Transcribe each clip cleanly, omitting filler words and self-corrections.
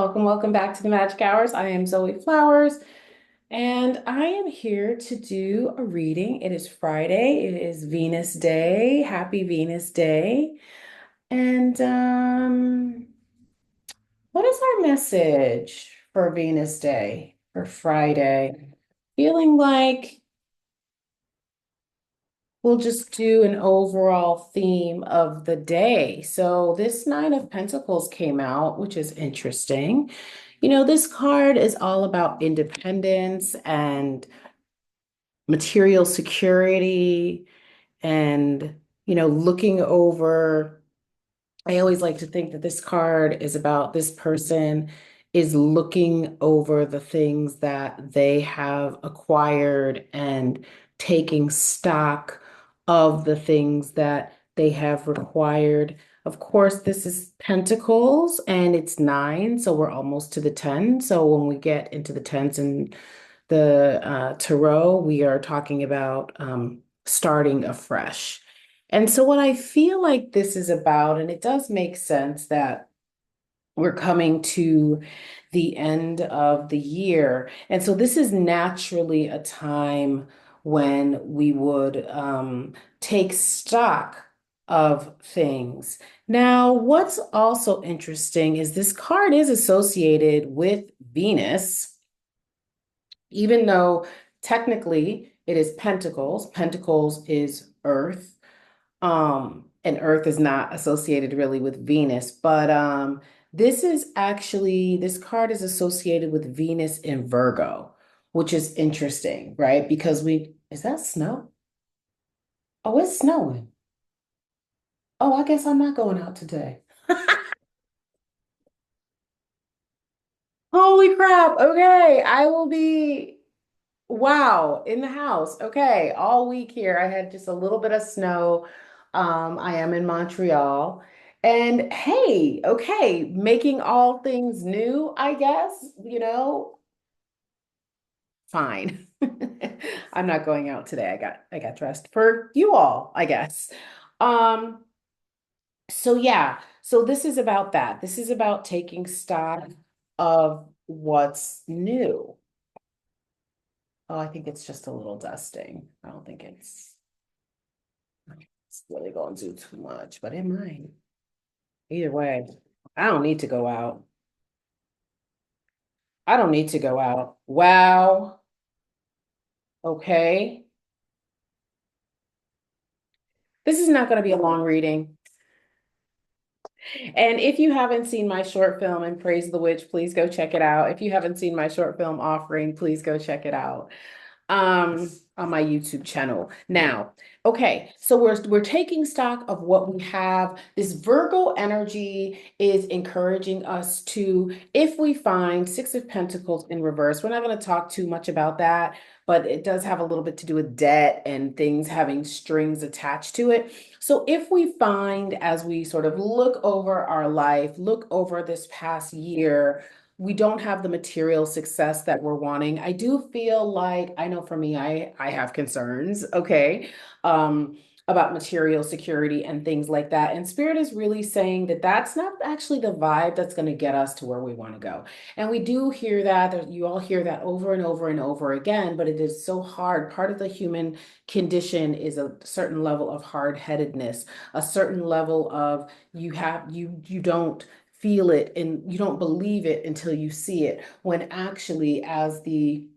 Welcome back to the Magic Hours. I am Zoe Flowers, and I am here to do a reading. It is Friday. It is Venus Day. Happy Venus Day. And what is our message for Venus Day, for Friday? Feeling like we'll just do an overall theme of the day. So this Nine of Pentacles came out, which is interesting. This card is all about independence and material security and, looking over. I always like to think that this card is about this person is looking over the things that they have acquired and taking stock of the things that they have required. Of course, this is Pentacles and it's nine, so we're almost to the 10. So when we get into the tens and the tarot, we are talking about starting afresh. And so, what I feel like this is about, and it does make sense that we're coming to the end of the year. And so, this is naturally a time when we would take stock of things. Now, what's also interesting is this card is associated with Venus, even though technically it is Pentacles. Pentacles is Earth. And Earth is not associated really with Venus, but this card is associated with Venus in Virgo, which is interesting, right? Because is that snow? Oh, it's snowing. Oh, I guess I'm not going out today. Holy crap. Okay, I will be, wow, in the house. Okay, all week here, I had just a little bit of snow. I am in Montreal. And hey, okay, making all things new, I guess, fine. I'm not going out today. I got dressed for you all, I guess. Um, so yeah, so this is about that. This is about taking stock of what's new. Oh, I think it's just a little dusting. I don't think it's really going to do too much, but it might. Either way, I don't need to go out. I don't need to go out. Wow. Okay. This is not going to be a long reading. And if you haven't seen my short film and Praise the Witch, please go check it out. If you haven't seen my short film offering, please go check it out. On my YouTube channel. Now, okay, so we're taking stock of what we have. This Virgo energy is encouraging us to, if we find Six of Pentacles in reverse, we're not going to talk too much about that, but it does have a little bit to do with debt and things having strings attached to it. So if we find, as we sort of look over our life, look over this past year, we don't have the material success that we're wanting. I do feel like, I know for me, I have concerns, okay, about material security and things like that. And Spirit is really saying that that's not actually the vibe that's going to get us to where we want to go. And we do hear that, you all hear that over and over and over again, but it is so hard. Part of the human condition is a certain level of hard-headedness, a certain level of you don't feel it and you don't believe it until you see it. When actually, as the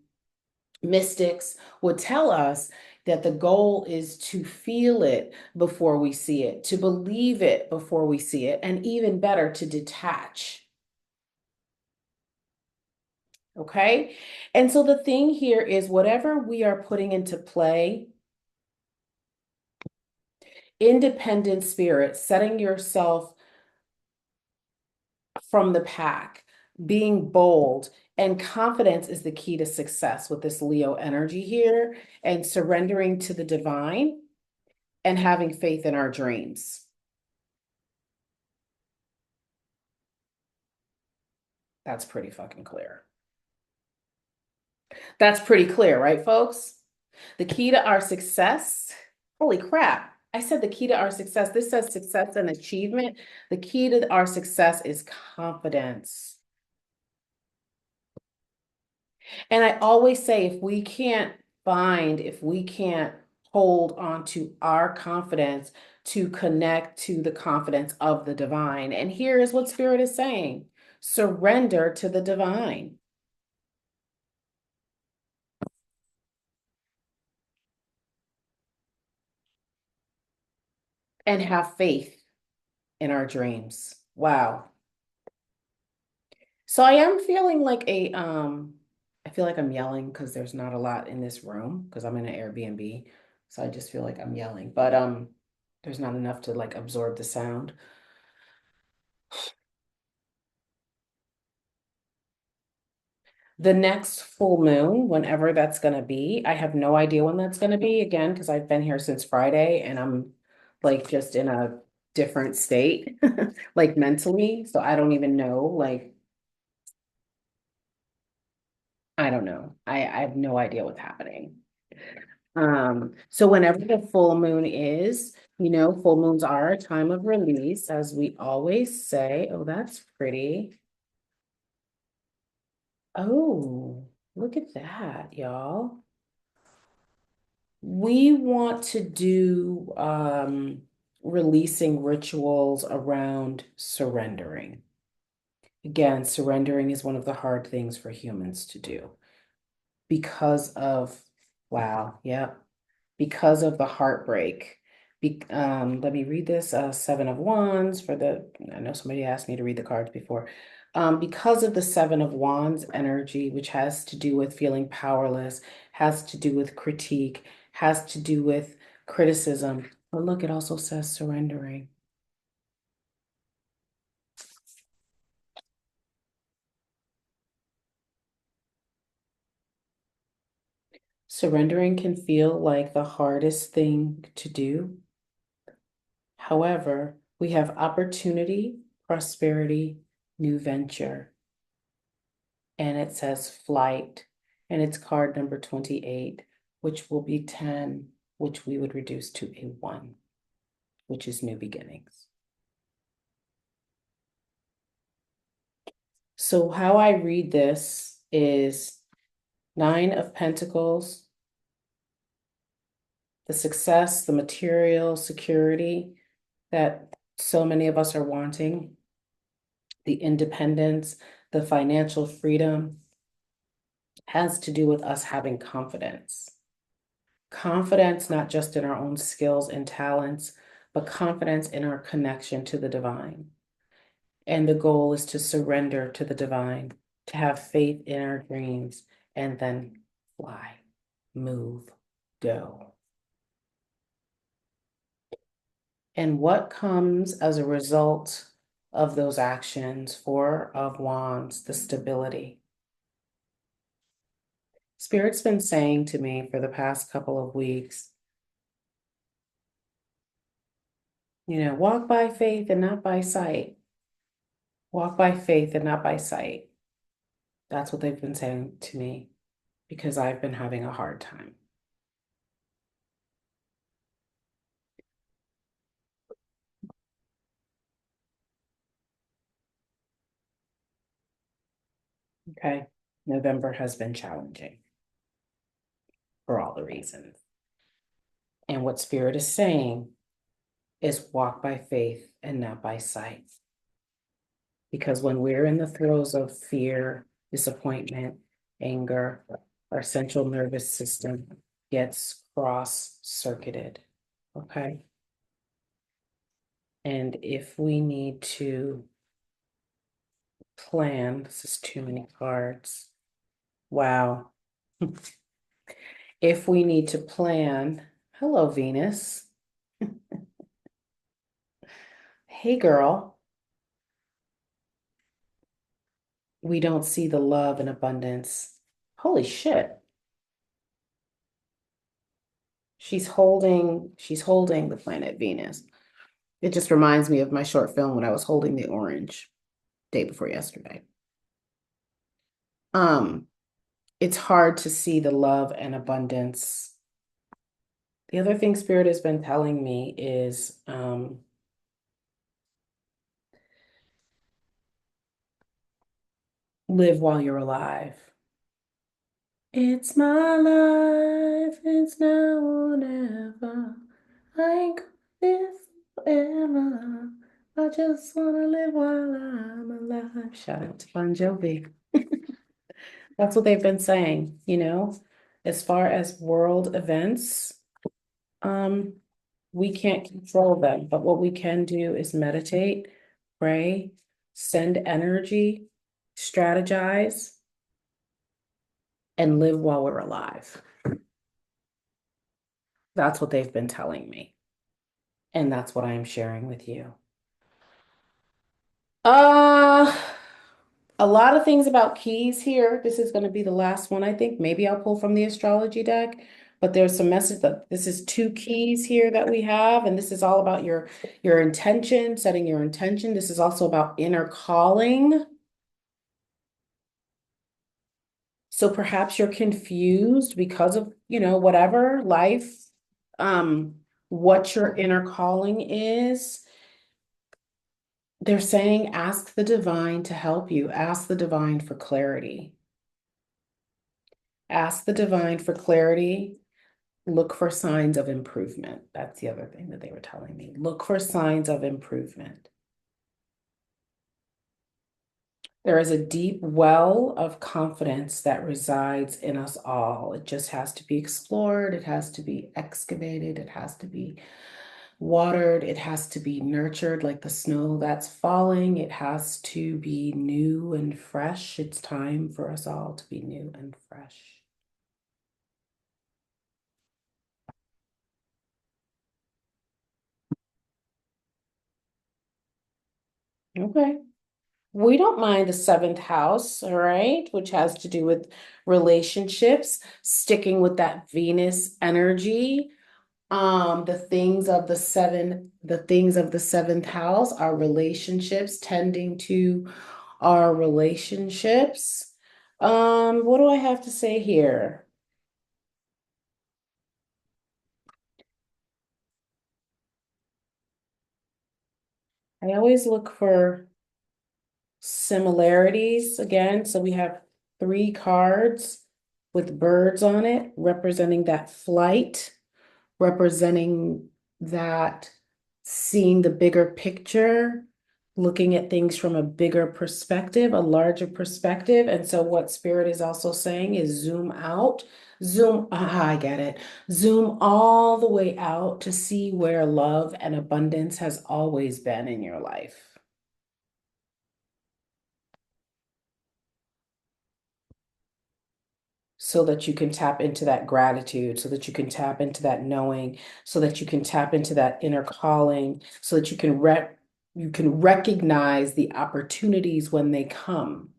mystics would tell us, that the goal is to feel it before we see it, to believe it before we see it, and even better, to detach. Okay. And so the thing here is whatever we are putting into play, independent spirit, setting yourself from the pack, being bold, and confidence is the key to success with this Leo energy here, and surrendering to the divine and having faith in our dreams. That's pretty fucking clear. That's pretty clear, right, folks? The key to our success, holy crap. I said the key to our success. This says success and achievement. The key to our success is confidence. And I always say, if we can't hold on to our confidence to connect to the confidence of the divine. And here is what Spirit is saying: surrender to the divine and have faith in our dreams. Wow. So I am feeling like I feel like I'm yelling because there's not a lot in this room because I'm in an Airbnb. So I just feel like I'm yelling, but there's not enough to like absorb the sound. The next full moon, whenever that's going to be, I have no idea when that's going to be again, because I've been here since Friday and I'm like just in a different state, like mentally. So I don't even know. Like, I don't know. I have no idea what's happening. So whenever the full moon is, full moons are a time of release, as we always say. Oh, that's pretty. Oh, look at that, y'all. We want to do releasing rituals around surrendering. Again, surrendering is one of the hard things for humans to do because of, wow, yeah, because of the heartbreak. Let me read this, Seven of Wands I know somebody asked me to read the cards before. Because of the Seven of Wands energy, which has to do with feeling powerless, has to do with critique, has to do with criticism. But look, it also says surrendering. Surrendering can feel like the hardest thing to do. However, we have opportunity, prosperity, new venture, and it says flight, and it's card number 28, which will be 10, which we would reduce to a 1, which is new beginnings. So how I read this is 9 of Pentacles, the success, the material security that so many of us are wanting, the independence, the financial freedom, has to do with us having confidence. Confidence, not just in our own skills and talents, but confidence in our connection to the divine. And the goal is to surrender to the divine, to have faith in our dreams, and then fly, move, go. And what comes as a result of those actions? 4 of Wands, the stability. Spirit's been saying to me for the past couple of weeks, walk by faith and not by sight. Walk by faith and not by sight. That's what they've been saying to me because I've been having a hard time. Okay. November has been challenging for all the reasons. And what Spirit is saying is walk by faith and not by sight. Because when we're in the throes of fear, disappointment, anger, our central nervous system gets cross-circuited. Okay. And if we need to plan, this is too many cards. Wow. If we need to plan, hello, Venus. Hey, girl. We don't see the love and abundance. Holy shit. She's holding the planet Venus. It just reminds me of my short film when I was holding the orange day before yesterday. Um, it's hard to see the love and abundance. The other thing Spirit has been telling me is live while you're alive. It's my life, it's now or never. I ain't gonna live forever. I just wanna live while I'm alive. Shout out to Bon Jovi. That's what they've been saying, as far as world events, um, we can't control them, but what we can do is meditate, pray, send energy, strategize, and live while we're alive. That's what they've been telling me. And that's what I am sharing with you. Uh, a lot of things about keys here. This is going to be the last one, I think. Maybe I'll pull from the astrology deck, but there's some message that this is two keys here that we have, and this is all about your intention, setting your intention. This is also about inner calling. So perhaps you're confused because of, whatever life, what your inner calling is. They're saying ask the divine to help you. Ask the divine for clarity. Ask the divine for clarity. Look for signs of improvement. That's the other thing that they were telling me. Look for signs of improvement. There is a deep well of confidence that resides in us all. It just has to be explored. It has to be excavated. It has to be watered. It has to be nurtured like the snow that's falling. It has to be new and fresh. It's time for us all to be new and fresh. Okay. We don't mind the seventh house, all right, which has to do with relationships, sticking with that Venus energy. The things of the seventh house, our relationships, tending to our relationships. What do I have to say here? I always look for similarities again. So we have three cards with birds on it, representing that flight, representing that seeing the bigger picture, looking at things from a bigger perspective, a larger perspective. And so what Spirit is also saying is zoom out, I get it. Zoom all the way out to see where love and abundance has always been in your life. So that you can tap into that gratitude, so that you can tap into that knowing, so that you can tap into that inner calling, so that you can recognize the opportunities when they come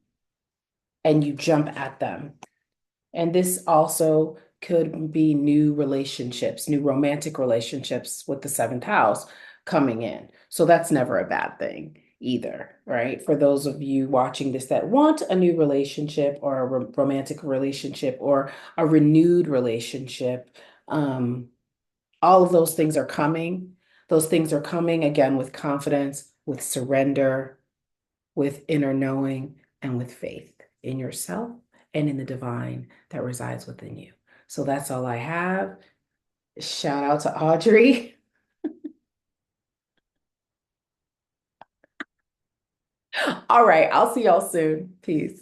and you jump at them. And this also could be new relationships, new romantic relationships with the seventh house coming in. So that's never a bad thing either, right? For those of you watching this that want a new relationship or a romantic relationship or a renewed relationship, all of those things are coming. Those things are coming again with confidence, with surrender, with inner knowing, and with faith in yourself and in the divine that resides within you. So that's all I have. Shout out to Audrey. All right, I'll see y'all soon. Peace.